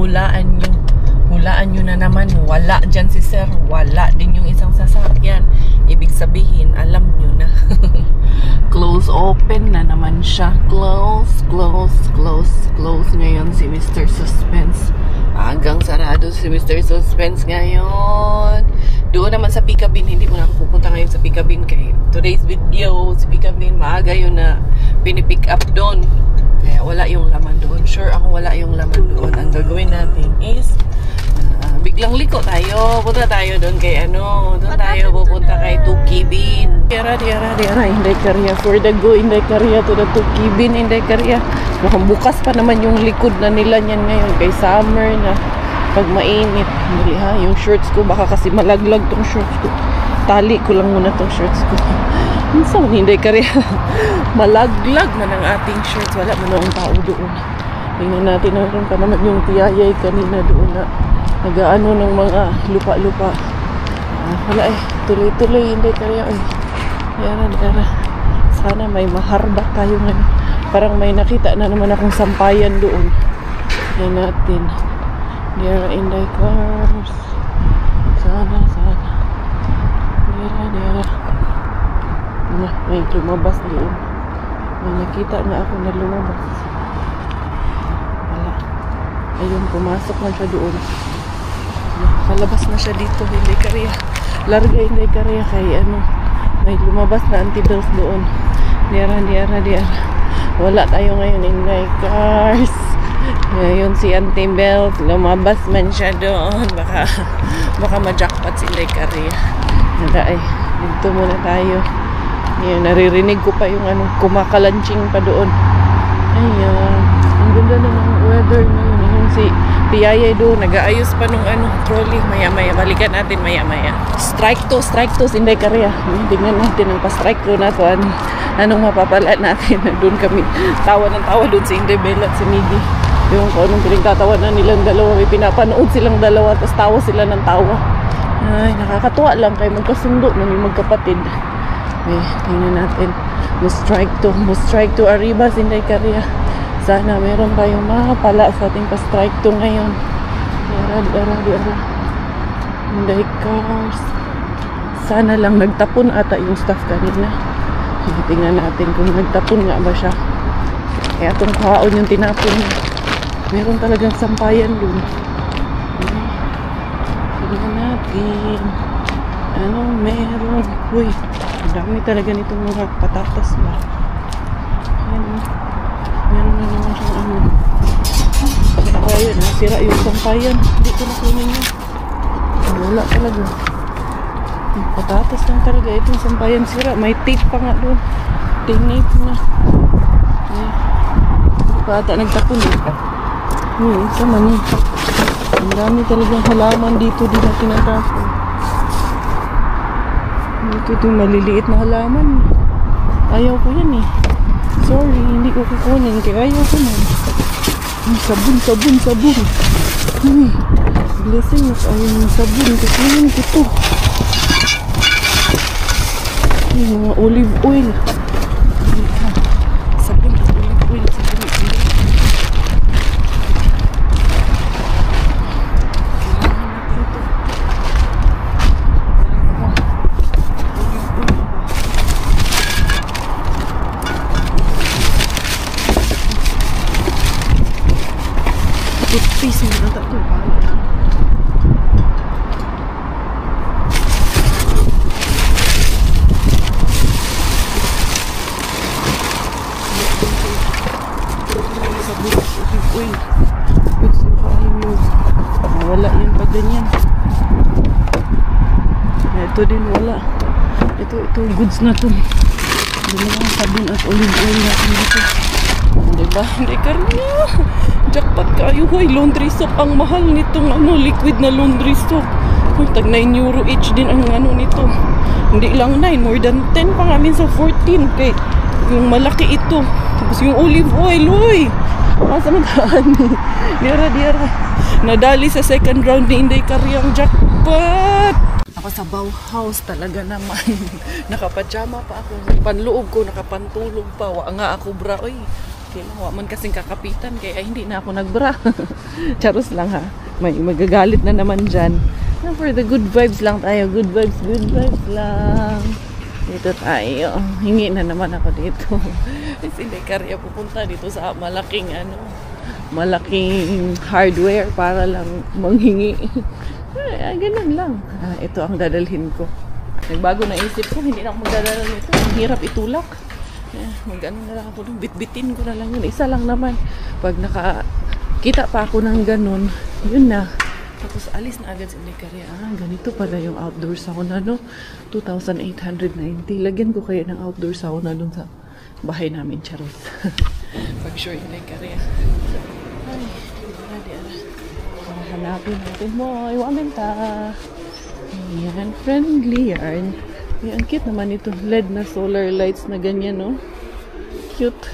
Hulaan nyo na naman, wala dyan si sir, wala din yung isang sasakyan. Ibig sabihin, alam nyo na. Close open na naman siya. Close ngayon si Mr. Suspense. Hanggang sarado si Mr. Suspense ngayon. Doon naman sa Picabin, hindi mo na ako pupunta ngayon sa Picabin kay today's video, si Picabin, maaga yun na pinipick up doon. Kaya wala yung laman doon. Sure ako wala yung laman doon. Ang gagawin natin is biglang liko tayo. Punta tayo doon kay doon tayo pupunta kay Tukibin. Diara, Inday Karya. For the go, Inday Karya to the Tukibin, Inday Karya. Mukhang bukas pa naman yung likod na nila niyan ngayon kay summer na pag mainit. Dali ha, yung shorts ko baka kasi malaglag tong shorts ko. Tali ko lang muna tong shorts ko. So, Inday Karya. Malaglag man ang ating shorts. Wala man ang tao doon. Tingnan natin naman pa naman yung tiyayay kanina doon na nagaano ng mga lupa-lupa. Wala tuloy-tuloy Inday Karya. Yara. Sana may mahardak tayo ngayon. Parang may nakita na naman akong sampayan doon. Yan natin. Yara Inday Cars. Sana. Yara. May lumabas doon. May nakita na ako na lumabas. Wala. Ayun, pumasok na siya doon. Palabas na siya dito, Inday Karya. Larga Inday Karya kay may lumabas na anti-bells doon. Diara. Wala tayo ngayon Inday Cars. Ngayon si anti-bells, lumabas man siya doon. Baka ma-jackpot si Inday Karya. Dito muna tayo. Yan, naririnig ko pa yung kumakalanching pa doon. Ayan. Ang ganda na ng weather ngayon. Yung si Tiyayay doon, nag-aayos pa nung trolley. Maya-maya, balikan natin maya-maya. Strike to, Inday Karya. Tingnan natin ang pa-strike to na to. Anong mapapala natin. Doon kami, tawa ng tawa doon si Inday Bella at si Miggy. Yung kung anong pinagtatawa na nilang dalawa. May pinapanood silang dalawa, tapos tawa sila ng tawa. Ay, nakakatuwa lang kayo magkasundo na may magkapatid. Tingnan natin. Mo-strike to Arribas, Inday Karya. Sana meron tayong makapala sa ating pa-strike to ngayon. Diara. Inday Cars. Sana lang nagtapon ata yung staff kanina. Tingnan natin kung nagtapon nga ba siya. Kaya itong kaon yung tinapon niya. Meron talagang sampayan dun. Tingnan natin. Anong meron? Uy, ang dami talaga nitong mga patatas ba? Meron na naman siyang sampayan. Nasira yung sampayan. Hindi ko nakunin yun. Wala talaga. Patatas lang talaga itong sampayan sira. May tape pa nga doon. Tape na. Hindi pa ata nagtapon eh. Isa man eh. Ang dami talagang halaman dito. Di na tinatapon. Ito yung maliliit na halaman. Ayaw ko yan eh. Sorry, hindi ko kukunin. Kaya ayaw ko na. Sabon. Blessing na ayaw ng sabon. Kukunin ko to. Mga olive oil. Sabon at olive oil. Toothpaste mo na ito. Wala yun pag ganyan. Ito din wala. Ito goods na to. Dalawang sabon at olive oil natin dito. Diba? Hindi Karya. Jackpot kayo. Hoy, laundry soap. Ang mahal nitong liquid na laundry soap. Tag 9 euro each din ang nito. Hindi lang 9. More than 10 pa nga. Minsan 14. Kay yung malaki ito. Tapos yung olive oil. Hoy! Masa nagaan ni? Diara. Nadali sa second round ni Inday Karya ang jackpot. Ako sa Bauhaus talaga naman. Nakapajama pa ako. Panloob ko, nakapantulog pa. Wa nga ako bra. Oy, Kailangan man kasing kakapitan, kaya hindi na ako nagbra. Charos lang ha. May magagalit na naman dyan. For the good vibes lang tayo. Good vibes lang. Dito tayo. Hingi na naman ako dito. Kasi hindi karya pupunta dito sa malaking hardware para lang manghingi. Ganun lang. Ito ang dadalhin ko. Nagbago na isip ko, hindi na ako magdadala nito. Ang hirap itulak. Mag-ano na lang ako, bitbitin ko na lang yun. Isa lang naman. Pag nakakita pa ako ng ganun, yun na. Tapos alis na agad sa Inday. Ganito pala yung outdoor sauna, no? 2,890. Lagyan ko kayo ng outdoor sauna dun sa bahay namin, charos. Pag sure Inday. Ay, hanapin natin mo. Iwamin ta. Ayan, friendly yarn. Ay, ang cute naman ito. LED na solar lights na ganyan, no? Cute.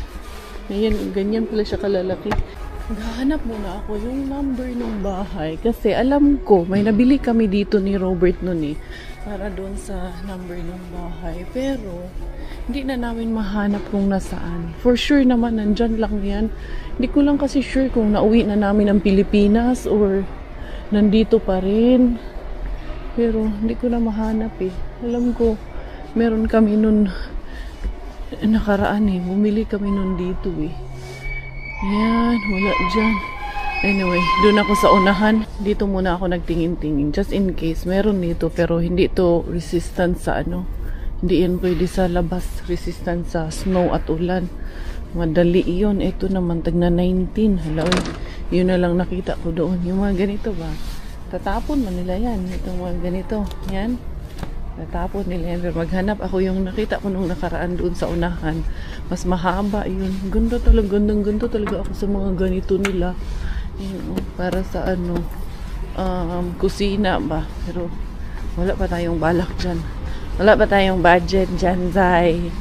Ayan, ganyan pala siya kalalaki. Maghahanap muna ako yung number ng bahay. Kasi alam ko, may nabili kami dito ni Robert nun eh. Para doon sa number ng bahay. Pero, hindi na namin mahanap kung nasaan. For sure naman, nandyan lang yan. Hindi ko lang kasi sure kung nauwi na namin ang Pilipinas or nandito pa rin. Pero, hindi ko na mahanap eh. Alam ko, meron kami nun nakaraan eh. Bumili kami nun dito eh. Yan, wala dyan. Anyway, doon ako sa unahan. Dito muna ako nagtingin-tingin. Just in case, meron dito. Pero hindi to resistant sa hindi yan pwede sa labas. Resistant sa snow at ulan. Madali yun. Ito naman, tagna 19. Hello. Yun na lang nakita ko doon. Yung mga ganito ba? Tatapon man nila yan. Itong mga ganito. Yan. Natapon nila yan. Pero maghanap ako yung nakita ko nung nakaraan doon sa unahan. Mas mahaba yun. Ganda talaga. Ganda talaga ako sa mga ganito nila. Yun, para sa kusina ba. Pero wala pa tayong balak dyan. Wala pa tayong budget dyan, Zay.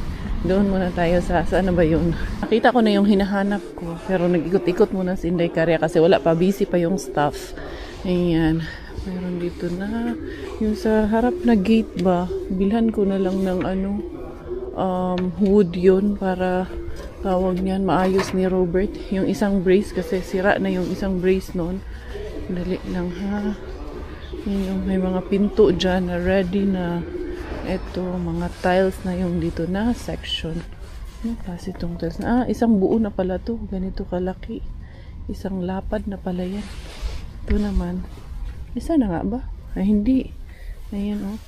Doon muna tayo sa ano ba yun. Nakita ko na yung hinahanap ko. Pero nag-ikot-ikot muna si Inday Karya kasi wala pa. Busy pa yung staff. Ayan. Meron dito na yung sa harap na gate ba, bilhan ko na lang ng wood yun para tawag niyan, maayos ni Robert yung isang brace kasi sira na yung isang brace noon. Dali lang ha. Yun yung may mga pinto dyan na ready na. Ito, mga tiles na yung dito na section. Ano kasi itong tiles na? Isang buo na pala to. Ganito kalaki. Isang lapad na pala yan. Ito naman. Isa na nga ba? Ay, hindi. Ayan, oh.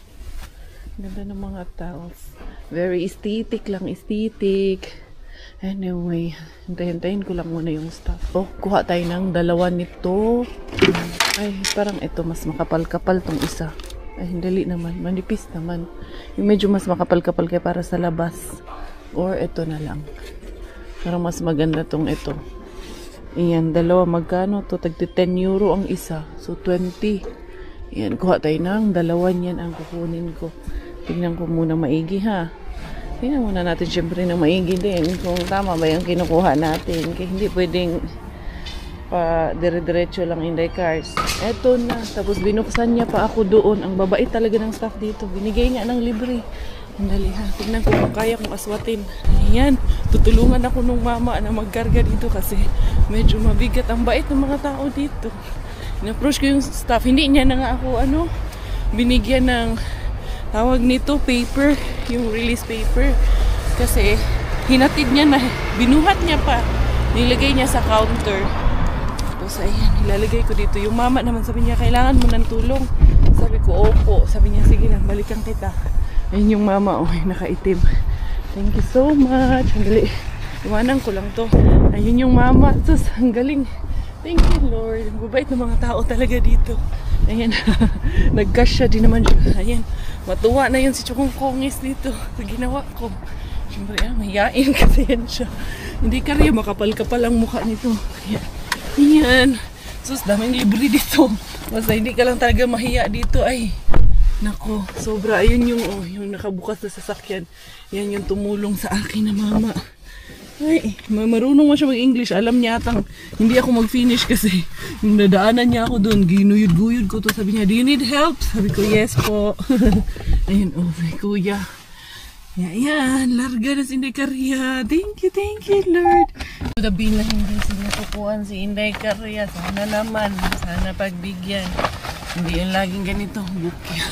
Ganda ng mga tiles. Very aesthetic lang, aesthetic. Anyway, hintayin ko lang muna yung stuff. Oh, kuha tayo ng dalawa nito. Ay, parang ito, mas makapal-kapal tong isa. Ay, hindi naman. Manipis naman. Yung medyo mas makapal-kapal kaya para sa labas. Or ito na lang. Parang mas maganda tong ito. Ayan, dalawa magkano to? Tagti 10 euro ang isa. So, 20. Ayan, kuha tayo ng dalawa niyan ang kukunin ko. Tingnan ko muna maigi ha. Tingnan muna natin syempre na maigi din. Kung tama ba yung kinukuha natin. Kaya hindi pwedeng pa dire-diretso lang Inday Cars. Eto na. Tapos binuksan niya pa ako doon. Ang babait talaga ng staff dito. Binigay nga ng libre. Andali ha. Tignan ko kung kaya kong aswatin. Ayan. Tutulungan ako nung mama na magkarga dito kasi medyo mabigat. Ang bait ng mga tao dito. In-approach ko yung staff. Hindi niya na nga ako binigyan ng tawag nito paper. Yung release paper. Kasi hinatid niya na. Binuhat niya pa. Nilagay niya sa counter. Tapos ayan. Nilalagay ko dito. Yung mama naman sabi niya kailangan mo ng tulong. Sabi ko opo. Sabi niya sige lang balikan kita. Ayun yung mama, oh, nakaitim. Thank you so much. Ang galing. Iwanan ko lang to. Ayun yung mama. Sus, ang galing. Thank you, Lord. Ang bubait ng mga tao talaga dito. Ayan. Nag-cash siya din naman siya. Ayan. Matuwa na yun si Chukong Kongis dito. Sa ginawa ko. Siyempre, mahiyain kasi yan siya. Hindi ka rin makapal-kapal ang mukha nito. Ayan. Ayan. Sus, daming libre dito. Basta hindi ka lang talaga mahiya dito. Ay. Nako, sobra. Ayun yung nakabukas na sasakyan. Yan yung tumulong sa akin na mama. Ay, marunong mo siya mag-English. Alam niya atang hindi ako mag-finish kasi yung nadaanan niya ako doon, ginuyod-guyod ko to. Sabi niya, do you need help? Sabi ko, yes po. Ayun, oh, may kuya. Yan, larga na si Inday Karya. Thank you, Lord. Sabi na hindi sinusukuan si Inday Karya. Sana naman, sana pagbigyan. Hindi yung laging ganito, bukya.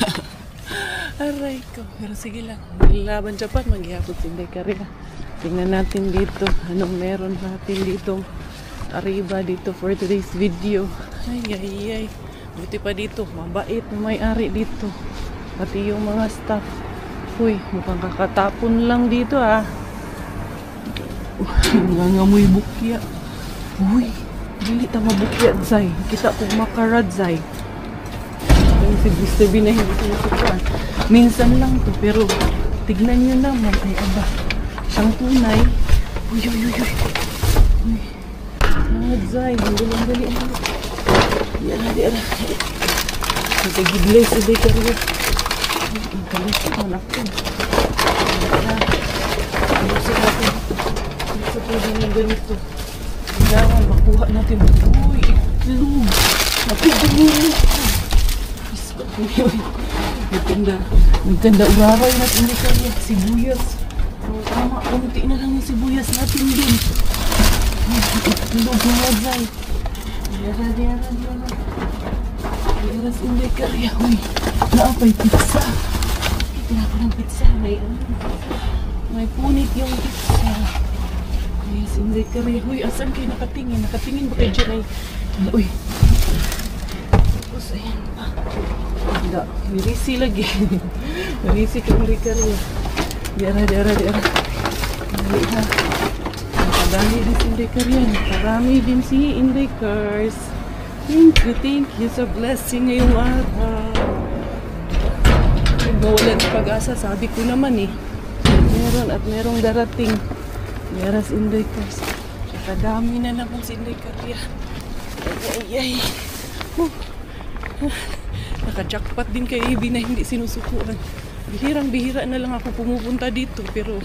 Aray ko. Pero sige lang, laban Japan, maghihapot si Inday Karya. Tingnan natin dito, anong meron natin dito. Arriba dito for today's video. Ay. Buti pa dito, mabait na may-ari dito. Pati yung mga staff. Uy, mukhang kakatapon lang dito ah. Nangangamoy bukya. Uy, dili tama bukya Zay. Kita ko makarad Zay. Yung sabi na hindi sinusukuan. Minsan lang to, pero tignan nyo naman. Ay aba, siyang tunay. Uy. Uy. Mga Zay, dali. Yan, di. Nagagidlay sa Inday Karya. Ang kalis ko, naku. Ayusin natin. Gusto ko din yung ganito. Kailangan makuha natin. Uy, itlog. Napigilin ko. Isko ko yun. Nagkanda uraray natin Inday Karya. Sibuyas. Tama, kunti na lang yung sibuyas natin din. Itlog mga Zay. Diyan. Diyan si Inday Karya. Uy, naapay pizza. Tinapa ng pizza. May punit yung pizza. Ay, si Inday Karya. Uy, asan kayo nakatingin? Nakatingin ba kayo dyan ay? Uy. Tapos, ayan pa. Hindi. Mirisi lagi. Mirisi ka Inday Karya. Diara. Dali ha. Nakadali din si Inday Karya. Nakarami din si Inday Cars. Thank you sa blessing ngayong araw. Mawalan ng pag-asa, sabi ko naman eh. Meron at merong darating. Meras Inday Cars. Nakadami na naman si Inday Karya. Ay. Naka-jackpot din kay Ibi na hindi sinusukuan. Bihirang-bihira na lang ako pumupunta dito. Pero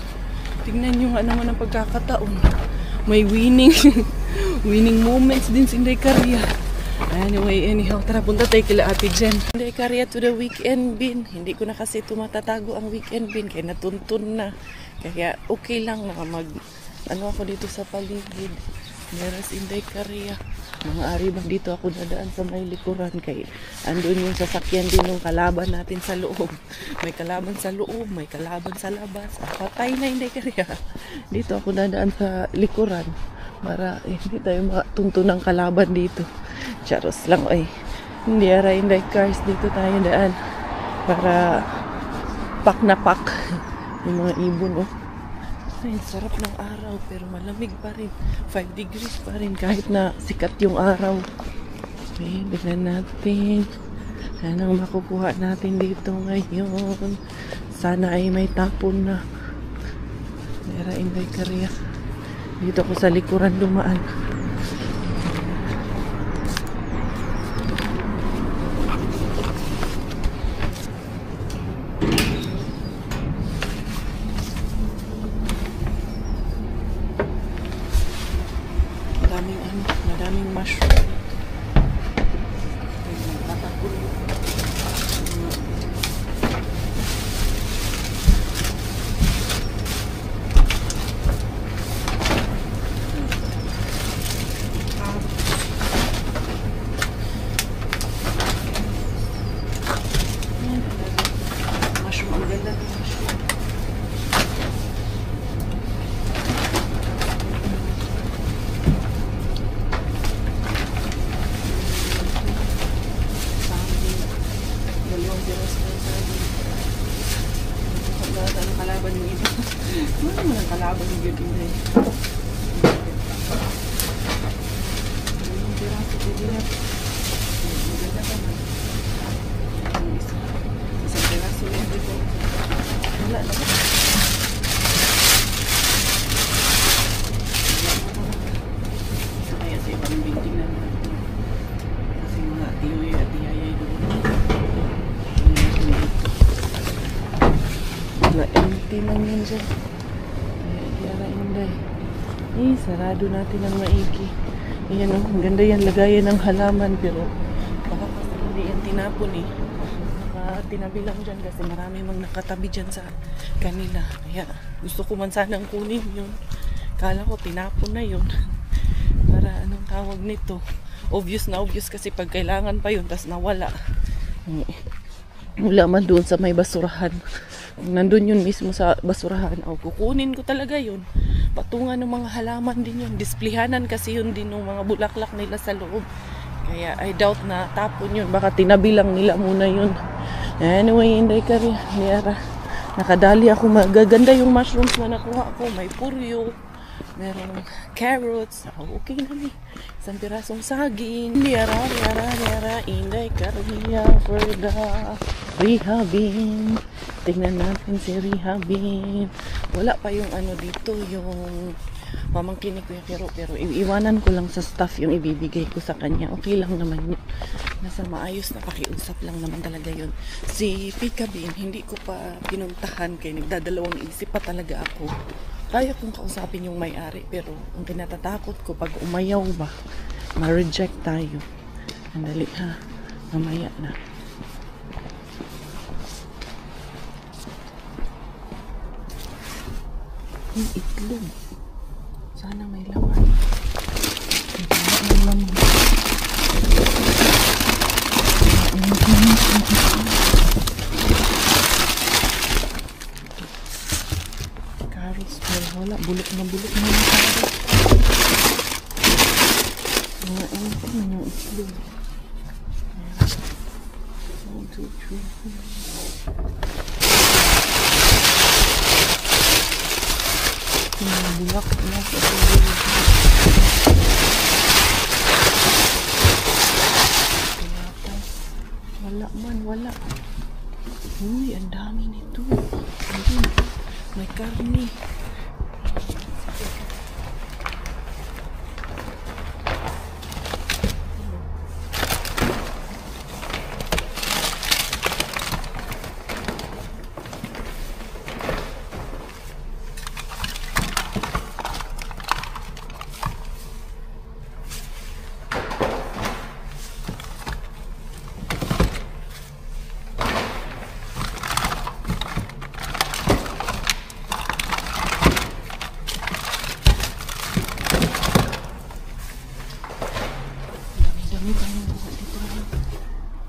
tingnan nyo nga naman ang pagkakataon. May winning moments din si Inday Karya. Anyway, anyhow, tara punta tayo kila Ate Jen. Inday Karya to the weekend bin. Hindi ko na kasi tumatatago ang weekend bin. Kaya natuntun na. Kaya okay lang na ako dito sa paligid. Meras Inday Karya. Mga aribang dito ako dadaan sa may likuran. Kaya andun yung sasakyan din ng kalaban natin sa loob. May kalaban sa loob, may kalaban sa labas. Patay na Inday Karya. Dito ako dadaan sa likuran. Para hindi tayo matuntun ng kalaban dito. Charos lang ay. Hindi Inday Cars dito tayo daan. Para pak na pak. Yung mga ibon oh. Ay, sarap ng araw pero malamig pa rin. 5 degrees pa rin kahit na sikat yung araw. Okay, bignan natin. Anong makukuha natin dito ngayon. Sana ay may tapon na. Meron Inday Karya. Dito ako sa likuran dumaan. Madaming mushroom. Kalaban yung iba. Ano naman ang kalaban yung iba? Yung piraso, pwede na. Maganda ka man. Isang piraso yung iba. Wala na ba? Kaya sa ibang building na natin. Kasi mga tiyoy at tiyayay doon. Na-empty lang yun dyan. Kaya Inday. Sarado natin ang maigi. Ayan ang ganda yan. Lagayan ng halaman. Pero baka kasi hindi yan tinapon eh. tinabi lang dyan kasi marami mang nakatabi dyan sa kanila. Kaya gusto ko man sanang kunin yun. Kala ko tinapon na yun. Para anong tawag nito. Obvious na obvious kasi pag kailangan pa yun, tas nawala. Wala man doon sa may basurahan. Kung nandun yun mismo sa basurahan, kukunin ko talaga yun. Patungan ng mga halaman din yun. Displayhanan kasi yun din ng mga bulaklak nila sa loob. Kaya I doubt na tapon yun. Baka tinabi lang nila muna yun. Anyway, Inday Karia, Niara. Nakadali ako. Magaganda yung mushrooms na nakuha ko. May puryo. Merong carrots. Okay na ni. Isang pirasong saging. Niara, Inday Karia for the rehabin. Tingnan natin si rehabin. Wala pa yung ano dito, yung pamangkin ni Kuya Kero, pero iiwanan ko lang sa staff yung ibibigay ko sa kanya. Okay lang naman yun. Nasa maayos na pakiusap lang naman talaga yun. Si Pika Bean, hindi ko pa pinuntahan kaya nagdadalawang isip pa talaga ako. Kaya kong kausapin yung may-ari, pero ang kinatatakot ko pag umayaw ba, ma-reject tayo. Andali ha, mamaya na. Yung itlog. Sana may laman. May laman. Carrots. Wala. Bulok na bulok na yung carrots. Mga ito na yung itlog. 1, 2, 3, 4. Mga bulak na sa bulok. Wala man, wala. Uy, ang dami nito. Ayun, may karne.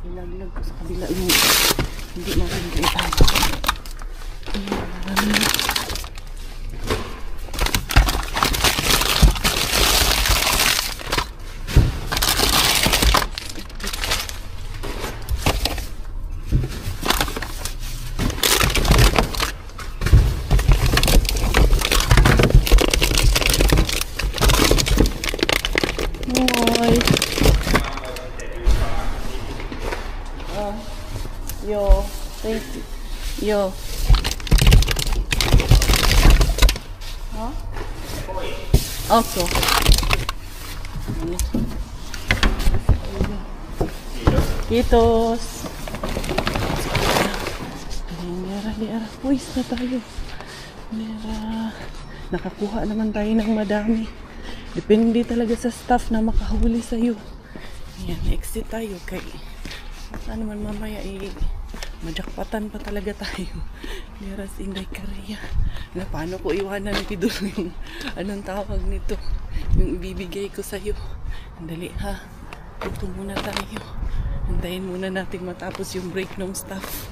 Ilaglag ko sa kabila yung hindi natin kaitan. Yo, thank you. Yo. Huh? Okay. Kitos. Liara. Puwis na tayo. Liara. Nakakuha naman tayo ng madami. Depende talaga sa staff na makahuli sa'yo. Ayan, exit tayo kay ano man mamaya majakpatan pa talaga tayo. Liara sa Inday Karia. Na paano ko iwanan Pidul yung anong tawag nito, yung ibibigay ko sa'yo. Andali ha, ito muna tayo. Antayin muna natin matapos yung break ng staff.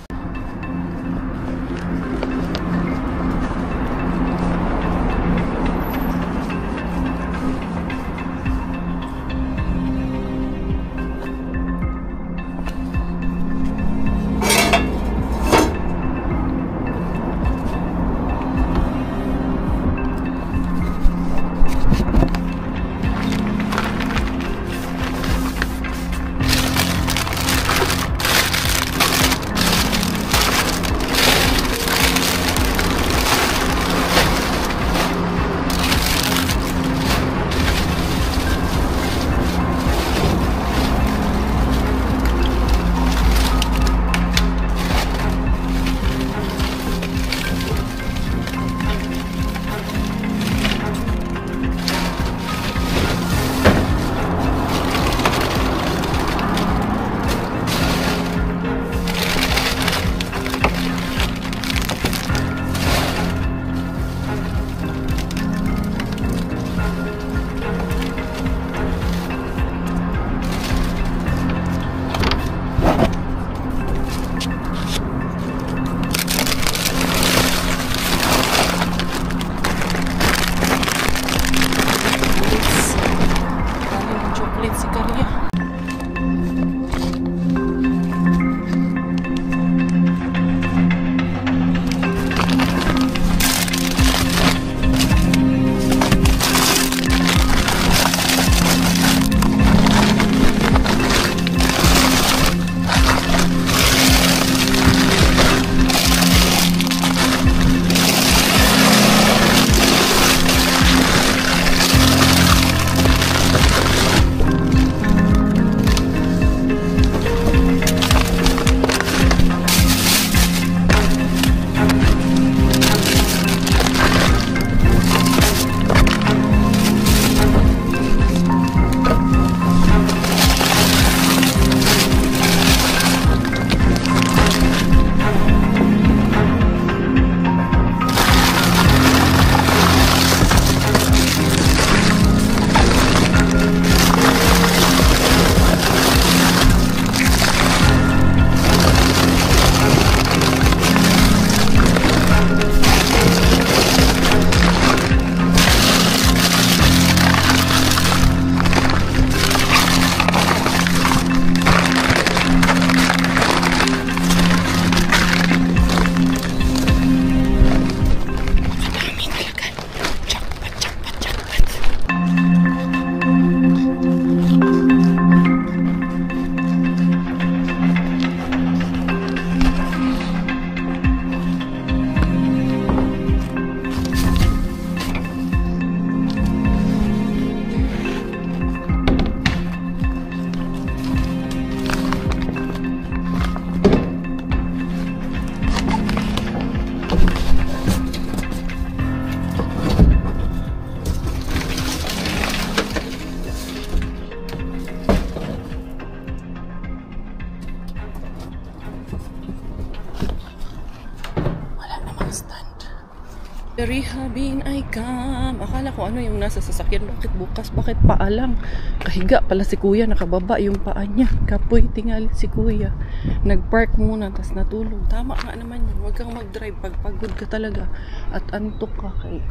Rehabin ay kam. Akala ko ano yung nasa sasakyan. Bakit bukas? Bakit paa lang? Kahiga pala si kuya. Nakababa yung paa niya. Kapoy tingali si kuya. Nagpark muna tas natulog. Tama nga naman yun. Huwag kang mag-drive pag pagod ka talaga at antok ka kay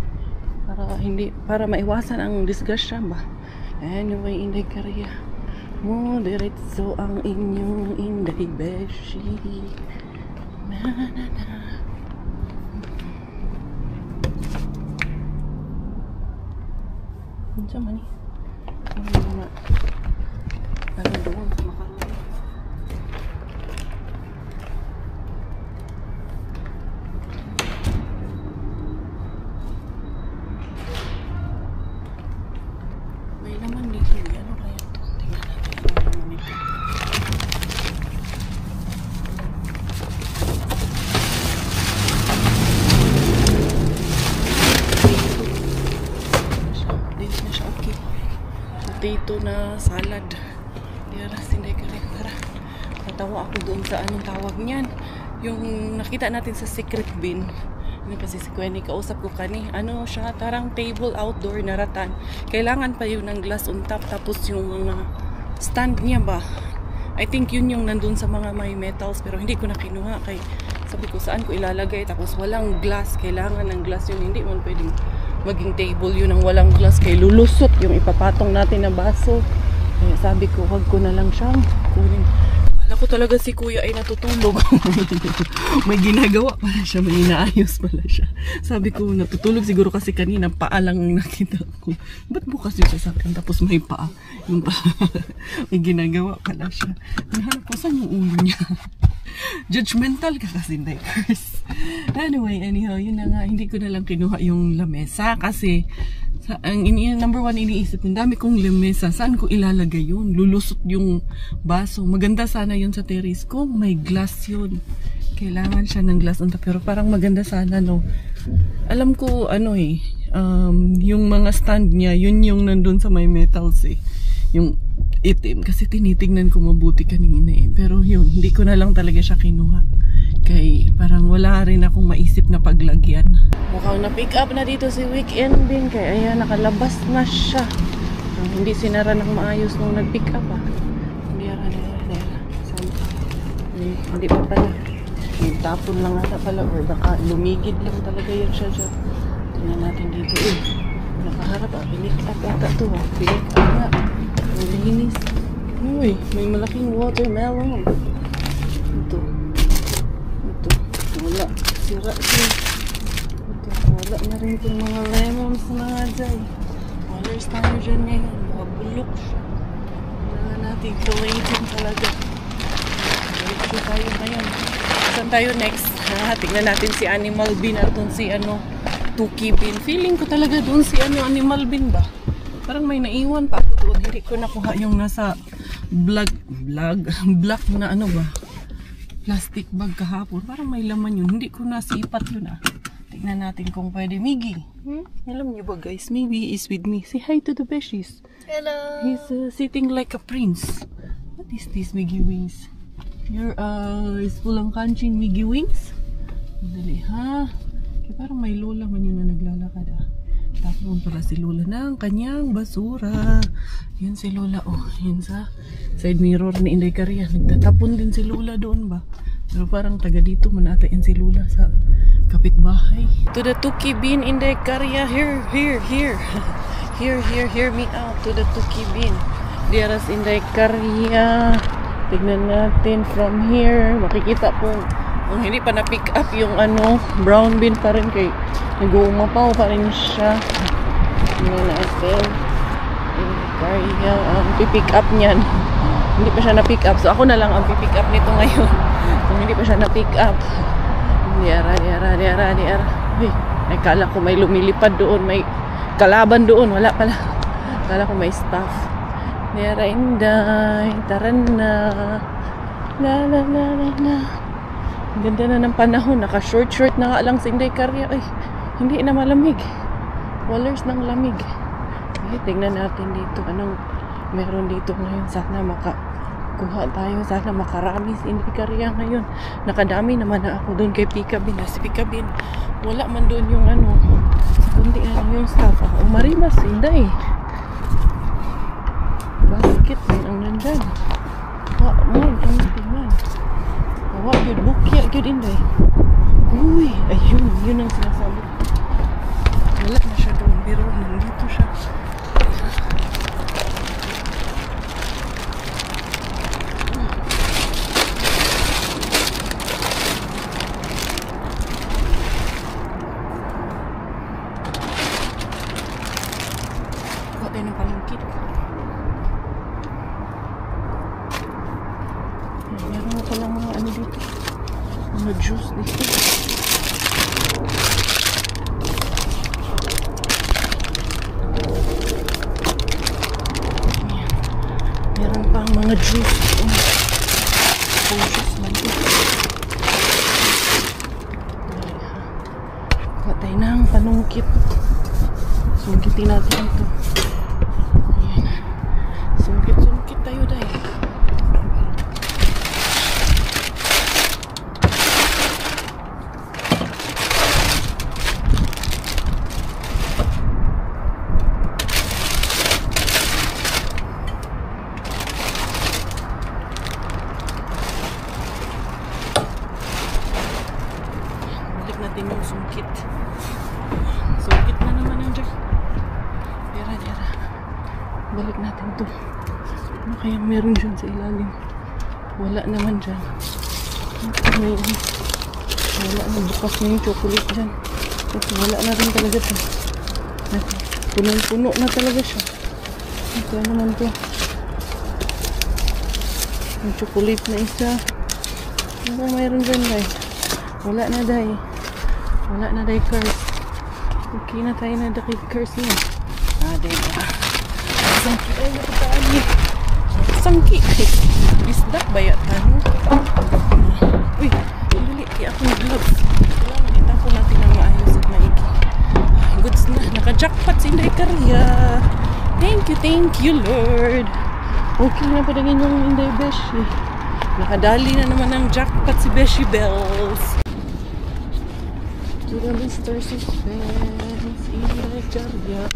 para maiwasan ang disgrasya ba. Anyway, Inday Karya, mo diretso ang inyong Inday Beshi. Na na na. Ano man eh? Ano doon sa makaroni? May naman dito. Ano kaya ito? Tingnan natin kung ano naman ito. Potato na salad. Diara, Inday Karya. Tara. Natawa ako doon sa anong tawag niyan. Yung nakita natin sa secret bin. Ano kasi si Kwenny, kausap ko kani. Ano siya, tarang table outdoor na ratan. Kailangan pa yun ng glass on top. Tapos yung mga stand niya ba? I think yun yung nandun sa mga may metals. Pero hindi ko na kinuha. Kay sabi ko saan ko ilalagay. Tapos walang glass. Kailangan ng glass yun. Hindi man pwedeng maging table yun ang walang glass kay lulusot yung ipapatong natin na baso. Kaya sabi ko wag ko na lang siyang kunin. Akala ko talaga si kuya ay natutulog. May ginagawa pala siya, may inaayos pala siya. Sabi ko natutulog siguro kasi kanina paa lang nakita ko. Ba't bukas yung sasakyan tapos may paa? Yung paa. May ginagawa pala siya. Nahanap ko saan yung ulo niya. Judgmental ka kasi, Dikers. Anyway, anyhow, yun na nga. Hindi ko na lang kinuha yung lamesa kasi ang number one iniisip, ang dami kong lamesa. Saan ko ilalagay yun? Lulusot yung baso. Maganda sana yun sa terrace ko. May glass yun. Kailangan siya ng glass on top. Pero parang maganda sana, no? Alam ko, ano eh, yung mga stand niya, yun yung nandun sa may metals eh. Yung itim. Kasi tinitingnan ko mabuti kanina eh. Pero yun, hindi ko na lang talaga siya kinuha. Kay parang wala rin akong maisip na paglagyan. Mukhang na-pick up na dito si Weekend Bin. Kaya ayan, nakalabas na siya. Hindi sinara ng maayos nung nag-pick up ah. Hindi pa pala. Tapon lang ata pala. Or baka lumigid lang talaga yan siya dyan. Tingnan natin dito eh. Nakaharap ah. Pick up ata to ah. Pick up nga. Linis. Uy, may malaking watermelon. Ito. Wala. Sira siya. Ito. Wala na rin itong mga lemons na dyan. Colors tayo dyan ngayon. Mga bulok siya. Wala natin collating talaga. Diretso tayo ngayon. Saan tayo next? Tingnan natin si Animal Bin at si Tuki Bin. Feeling ko talaga doon si Animal Bin ba? Parang may naiwan pa ako doon. Hindi ko nakuha yung nasa black na ba? Plastic bag kahapon. Parang may laman yun. Hindi ko nasipat yun ah. Tingnan natin kung pwede. Miggy. Alam niyo ba guys? Miggy is with me. Say hi to the beshies. Hello. He's sitting like a prince. What is this Miggy Wings? Your is pulang kanching Miggy Wings? Dali ha. Kaya parang may lola man yun na naglalakad ah. Tapon para si Lola ng kanyang basura. Yan si Lola. Oh, yan sa side mirror ni Inday Karya. Nagtatapon din si Lola doon ba? Pero parang taga dito manata yan si Lola sa kapitbahay. To the Tuki Bin, Inday Karya. Here. Hear me out. To the Tuki Bin. Diaras Inday Karya. Tignan natin from here. Makikita po kung hindi pa na-pick up yung brown bin pa rin kay nag-uumapaw pa rin siya. Tingnan natin. Kaya pipick up niyan. Hindi pa siya na-pick up. So ako na lang ang pipick up nito ngayon. Kung hindi pa siya na-pick up. Diara. Uy, kala ko may lumilipad doon. May kalaban doon. Wala pala. Kala ko may staff. Diara Inday. Tara na. La. Ang ganda na ng panahon. Naka-short na nga lang si Inday Karya. Ay, hindi na malamig. Walers ng lamig. Okay, tingnan natin dito. Anong meron dito ngayon. Sana makakuha tayo. Sana makarami si Inday Karya ngayon. Nakadami naman na ako doon kay Pikabin. Si Pikabin, wala man doon yung ano. Kundi ano yung staff. Umarimas, Inday. Basket man ang nandyan. Wak mo, ang tingnan. Wak yun, bukya yun, Inday. Uy, ayun, yun ang sinasabi. Wala na siya doon, pero nandito siya. Kuha tayo ng palengkit. Meron na palang mga ano dito. Mga juice dito. Meron pang mga juice. Pang juice man dito. Kuha tayo ng panungkit. Sungkitin natin ito. Ayan. Sungkit tayo dahil. Natin yung sungkit na naman ang dyan. Tira balik natin to. Ano kayang meron dyan sa ilalim? Wala naman dyan. Wala na, bukas na yung chocolate dyan. Kasi wala na rin talaga to. Punong-puno na talaga siya. Ito naman to. Yung chocolate na isa. Ano mayroon dyan dahil? Wala na dahil. Wala na dahil curse. Okay na tayo na dahil curse niya. Dahil na. Sangki. Ay, napataan niya. Sangki. Isda ba yatan? Uy, dali. Kaya ako nag-gloves. Kailangan itapo natin ang maayos at maigi. Goods na. Naka-jackpot si Inday Karya. Thank you, Lord. Okay na pa rin yung Inday Beshi. Nakadali na naman ang jackpot si Beshi Bells. To the Mr. Suspense, Inday Karya.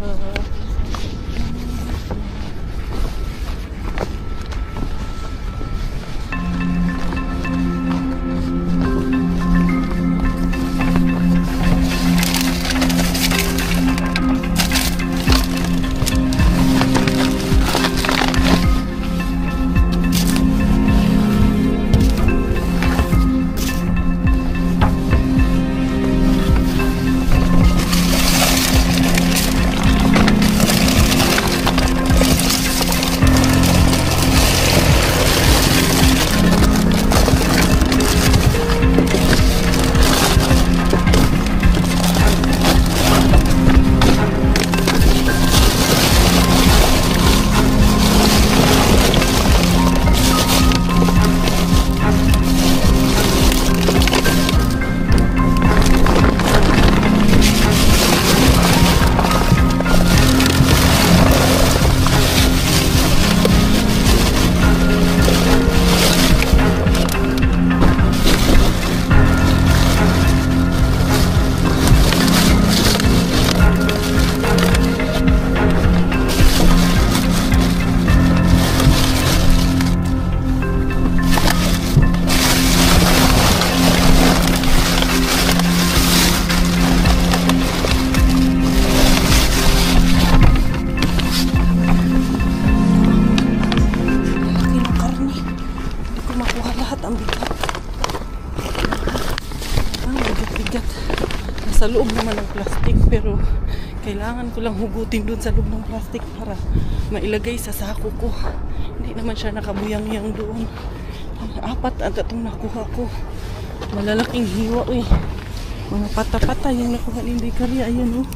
Sa loob naman ng plastic, pero kailangan ko lang hugutin dun sa loob ng plastic para mailagay sa sako ko. Hindi naman siya nakabuyang-yang doon. 4 at itong nakuha ko. Malalaking hiwa eh. Mga pata-pata yung nakuha ni Inday Karya. Ayan oh.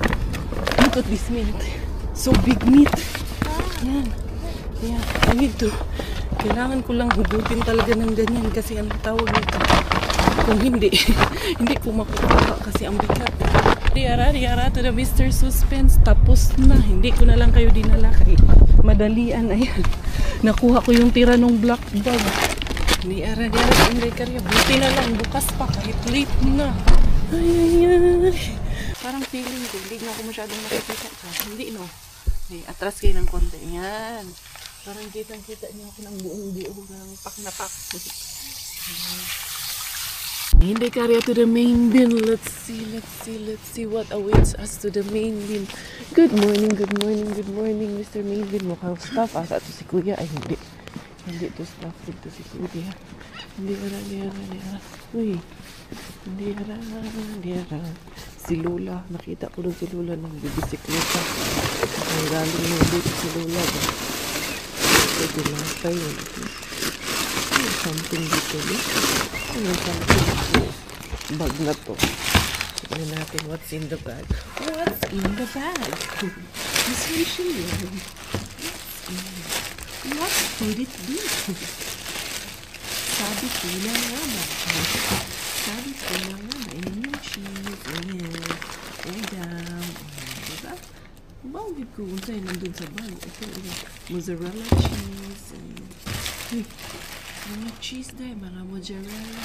Look at this meat. So big meat. Ayan. Ayan. I need to. Kailangan ko lang hugutin talaga ng ganyan kasi ang tawag nito. Kung hindi, hindi ko makukuha kasi ang bigat. Diara to the Mr. Suspense. Tapos na. Hindi ko na lang kayo dinala kay madalian. Ayan. Nakuha ko yung tira ng black bag. Diara Inday Karya. Buti na lang. Bukas pa kahit late na. Ay. Parang feeling ko. Hindi na ako masyadong nakikita. Hindi no. Hey, atras kayo ng konti. Yan. Parang kitang-kita niyo ako ng buong ng pak na pak. Inday Karya to the main bin. Let's see what awaits us to the main bin. Good morning, Mr. Main Bin. Mukhang staff asa to si Kuya. Ay, hindi to staff dito si Kuya. Hindi ara. Uy. Hindi ara. Si Lola, nakita ko doon si Lola ng bibisikleta. Ay, raling na dito si Lola. Ito last time. Something dito. Ano something dito? Bag na to. Tignan natin what's in the bag. What's in the bag? This one siya. What could it be? Sabi ko na nga ba? Ayan yung cheese. Ayan. Diba? Bawid ko kung sa'yo nandun sa bag. Ito, mozzarella cheese. Hey. Mga cheese dahil, mga mozzarella,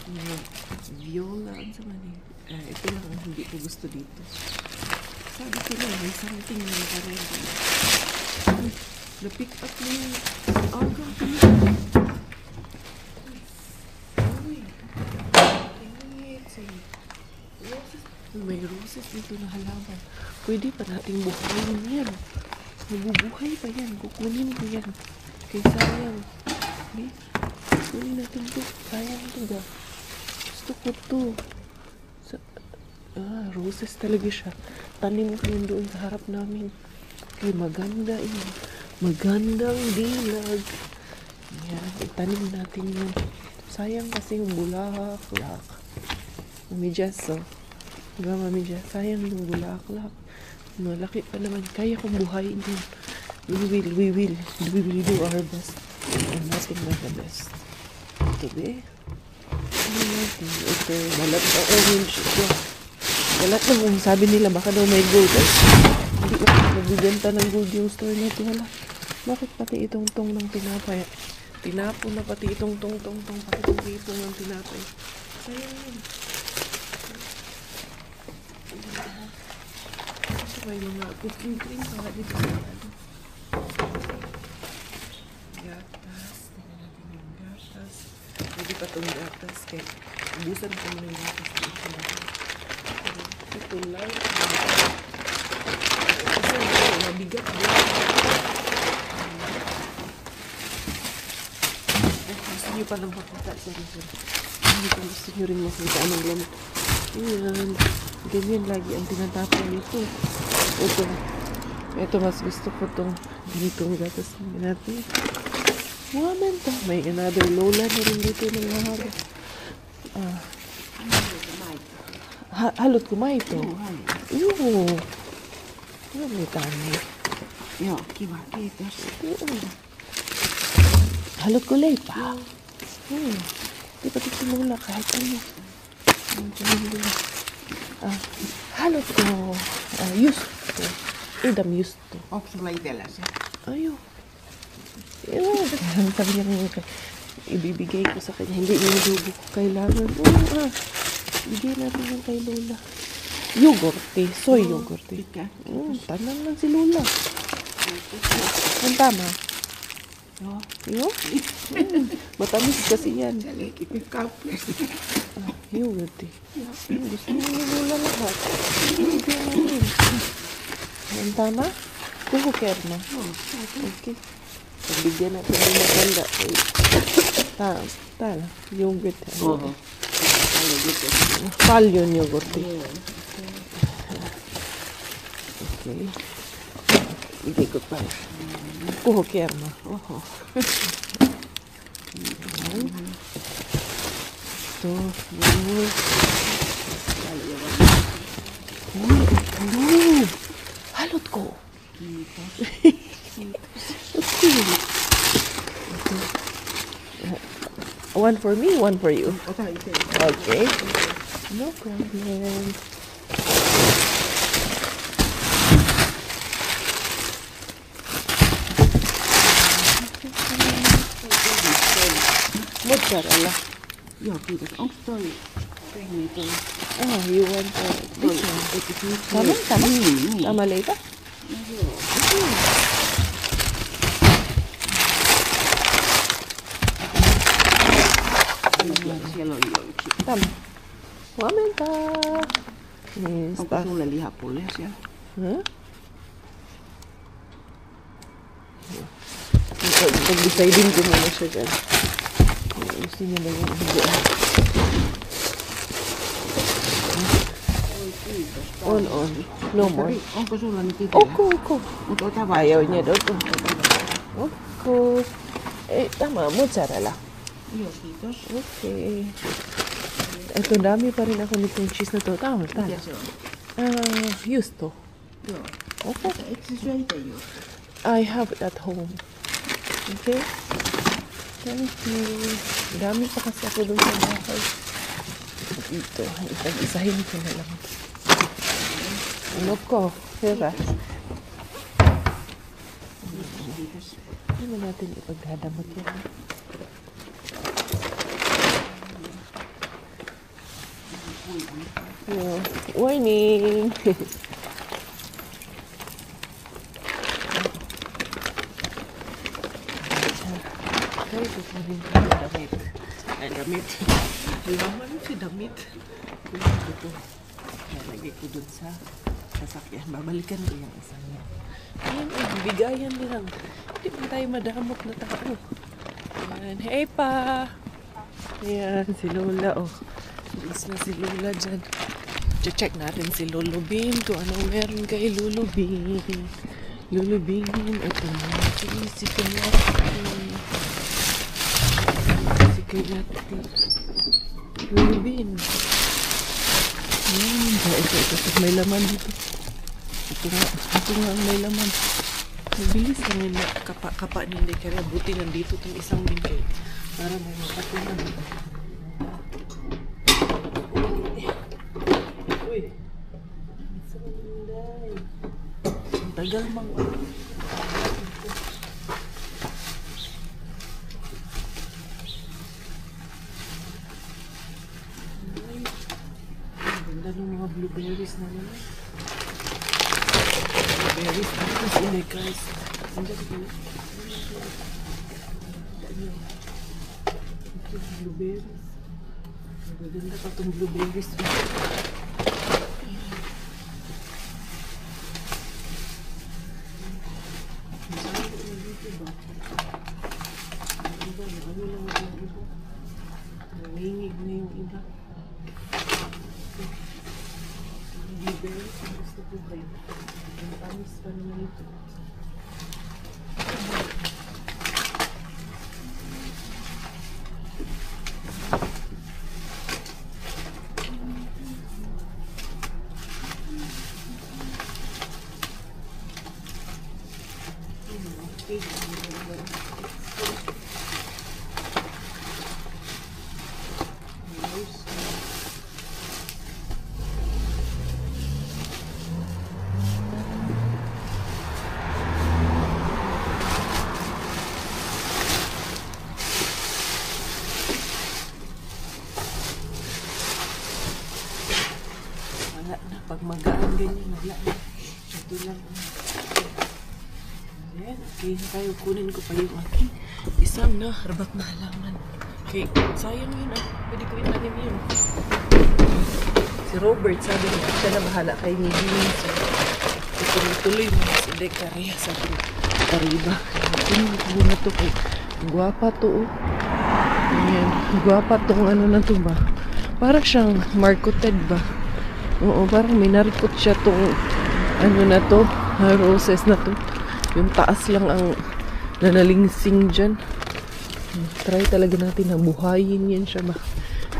mga viola, ang sama niya. Ito lang ang hindi ko gusto dito. Sabi ko lang, may something na nakarenda. Na-pick up mo yung aga ko. Uy, may roses dito na halaman. Pwede pa nating buhayin yan. Nabubuhay pa yan. Kukunin ko yan. Kaya sayang. Kunin natin ito. Sayang ito ba? Gusto ko ito. Roses talaga siya. Tanim ko yun doon sa harap namin. Okay, maganda yun. Magandang dilag. Yan, itanim natin yun. Sayang kasi yung bulaklak. Mami Jess, oh. Diba, Mami Jess? Sayang yung bulaklak. Malaki pa naman. Kaya kong buhayin yun. We will do our best. And nothing but the best. Ito ba? Ano natin? Ito, balat na orange. Ito. Balat na sabi nila, baka daw may gold. Ay, hindi ko nagbibenta ng gold yung store natin. Hala, bakit pati itong tong ng tinapay? Tinapon na pati itong tong. Pati itong tipong ng tinapay. Sayang yun. Ito ba yung mga cooking cream? Para dito sa ano? Gatas. Tingnan natin yung gatas. Pwede pa itong gatas. Kaya ubusan ko muna yung gatas. Ito lang. Kasi mabigat din. Gusto nyo pa lang makita. Sorry. Hindi ko gusto nyo rin makita anong lamit. Ayan. Ganyan lagi ang tinatapon nito. Ito mas gusto ko itong ganitong gatas natin. Waman to. May another Lola na rin dito ng mahaba. Halot kumay ito. Iyo. Ano may tani? Yo, kiba. Halot kulay pa. Di pa ito Lola kahit ano. Halot ko. Used to. Udam used to. Opsula itela siya. Ayo. Sabi niya nga ibibigay ko sa kanya. Hindi niya dugo ko kailangan. Bigay natin yung kay Lola. Yogurte. Soy yogurte. Tanang lang si Lola. Ang tama. Yo? Matamis kasi yan. Yogurte. Gusto mo yung Lola lahat. Bigyan natin. Ang tama? Kuho kerma. Okay. Bigyan natin yung maganda. Tala. Yogurt. Palyon yogurt. Okay. Bigay ko pa. Kuho kerma. Ito. Halot ko. Okay. One for me, one for you. Okay, okay. Okay. No problem. Mozzarella. Joo, kiitos. Onko toi pehmeä toi? Oh, you want this one? Eikö se nyt Sama, sama. Niin. Sama leipä? No joo. Siellä oli jo yksi. Tämä. Huomenta. Onko Niistä. sulle lihapullia siellä? Pag-deciding ko muna siya dyan. Gusto niya na yung higyan. On. No more. Onko sulla nyt itse? Oko. Mutta ota vaan. Ayaw niya daw ito. Oko. Tama. Mozzarella. Joo, kiitos. Okay. Ito, dami pa rin ako nitong cheese na to. Tama. Mikä se on? Justo. Joo. Okay. Eikö se syö itse just? I have it at home. Okay? Thank you. Dami pa kasi ako doon sa bahay. Ito, ipag-isahin ko na lang. Ano ko? Diba? Hindi mo natin ipagdadamot yan. Yeah. Warning! Ay, kukunin ko yung damit. Ay, damit. Laman si damit. Kunin ko ito. Kaya lagay ko dun sa sasakyan. Babalikan ko yung isang yan. Ayan, bigayan lang. Hindi pa tayo madamot na tao. Ayan, hey pa! Ayan, si Lola, oh. Bilis na si Lola dyan. Check natin si Lolo Bean kung anong meron kay Lolo Bean. Lolo Bean, ito na. Si Kalati. Si Kalati. Lolo Bean. Ayan, ito. May laman dito. Ito nga ang may laman. Mabilis lang yun na kapa ni Inday Kaya buti nandito itong isang bingkay. Para may mapatunan. Uy! Isang Inday. Ang tagal mang... Ang ganda ng mga blueberries na naman. Blueberries. Tapos Inday guys. Ang ganda. Blueberries. Magaganda pa itong blueberries. Nangingig na yung iba. Blueberries. Ang gusto ko kayo. Ang tamis pa naman ito. Wala na. Pag magaan ganyan, wala na. Ito lang. Ayan, okay. Tayo kunin ko pa yung aking isang na harbat na halaman. Okay, sayang yun ah. Pwede ko itanim yun. Si Robert sabi niya, siya na bahala kay Nidin. So, tuloy mo si Decaria sabi niya. Kariba. Kunin ko muna to kay guwapa to oh. Ayan, guwapa tong ano na to ba. Para siyang marketed ba. Oo, parang may narikot siya tong ano na to, roses na to. Yung taas lang ang nanalingsing dyan. Try talaga natin na buhayin yan siya ba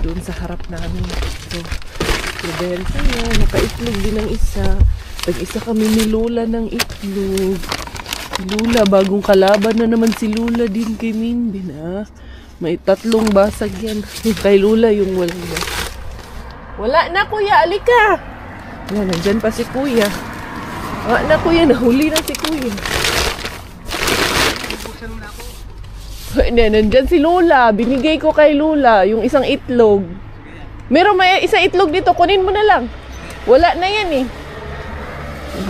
doon sa harap namin. So, very saya. Nakaitlog din ng isa. Tag-isa kami ni Lola ng itlog. Si Lola, bagong kalaban na naman si Lola din kay Minbin ah. May 3 basag yan. Kay Lula yung walang basag. Wala na kuya, alika. Yan, nandyan pa si kuya. Wala na kuya, nahuli na si kuya. Nandyan si Lula. Binigay ko kay Lula yung isang itlog. Meron may isang itlog dito, kunin mo na lang. Wala na yan eh.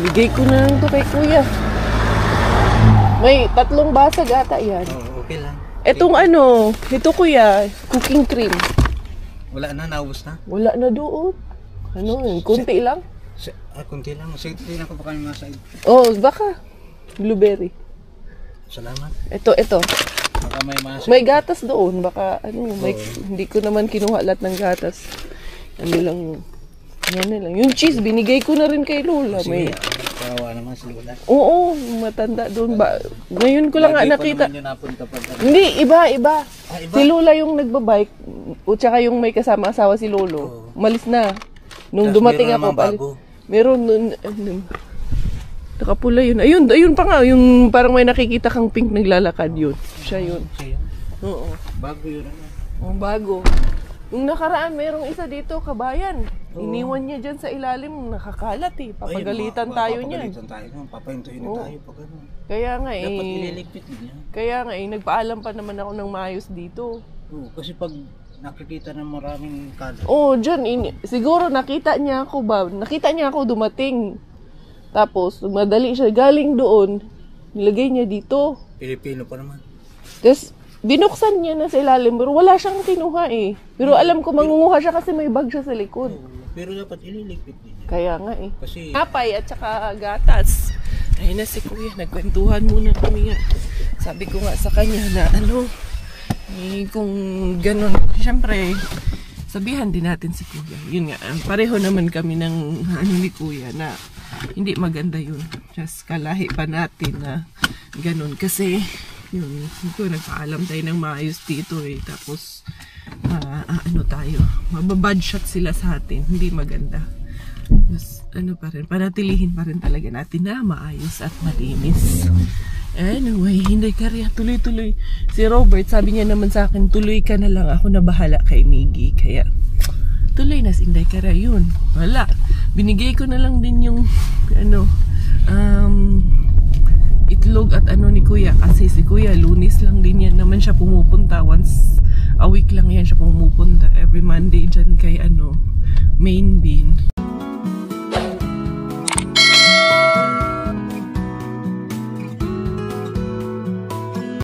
Bigay ko na lang to kay kuya. May 3 basag ata yan. Oo, okay lang. Etong ano, ito kuya, cooking cream. Wala na, naubos na? Wala na doon. Ano yun, kunti lang. Kunti lang. Sige, tingnan ko pa kami mga side. Oh, baka. Blueberry. Salamat. Ito. Baka may mga side. May gatas doon. Baka ano, hindi ko naman kinuha lahat ng gatas. Ano lang, yan na lang. Yung cheese, binigay ko na rin kay Lola. Sige, kawawa naman si Lola. Oo, matanda doon ba. Ngayon ko lang nga nakita. Lagi pa naman yun napunta pag... Hindi, iba. Iba? Si Lola yung nagbabike. O tsaka yung may kasama asawa si Lolo. Umalis na. Nung Tapos dumating meron ako, naman bago. meron nun, nakapula yun. Ayun pa nga, yung parang may nakikita kang pink naglalakad yun. Siya yun. Siya yun. Oo. Bago yun ano. Ang bago. Yung nakaraan, merong isa dito, kabayan. Iniwan niya dyan sa ilalim, nakakalat eh. Papagalitan tayo niyan. Papagalitan tayo niyan. Papahintuin na tayo pag ano. Kaya nga eh. Dapat ililigpit niya. Kaya nga eh, nagpaalam pa naman ako ng maayos dito. Oo, kasi pag nakikita ng maraming kalat. Oo, dyan. Siguro nakita niya ako ba? Nakita niya ako dumating. Tapos, madali siya. Galing doon, nilagay niya dito. Pilipino pa naman. Tapos, binuksan niya na sa ilalim. Pero wala siyang kinuha eh. Pero alam ko, mangunguha siya kasi may bag siya sa likod. Pero dapat ililigpit niya. Kaya nga eh. Kasi... Napay at saka gatas. Ayun na si kuya. Nagkwentuhan muna kami nga. Sabi ko nga sa kanya na kung ganun. Siyempre, sabihan din natin si kuya. Yun nga. Pareho naman kami ng ni kuya na hindi maganda yun. Just kalahi pa natin na ganun. Kasi yun, nagpaalam tayo ng maayos dito eh. Tapos, tayo, mababad shot sila sa atin. Hindi maganda. Mas, pa rin, panatilihin pa rin talaga natin na maayos at malinis. Anyway, hindi karya, tuloy-tuloy. Si Robert, sabi niya naman sa akin, tuloy ka na lang, ako na bahala kay Miggy. Kaya, tuloy na si Inday Karya, yun. Wala. Binigay ko na lang din yung, itlog at ni kuya. Kasi si kuya, Lunes lang din yan naman siya pumupunta. Once a week lang yan siya pumupunta. Every Monday dyan kay Main Bean.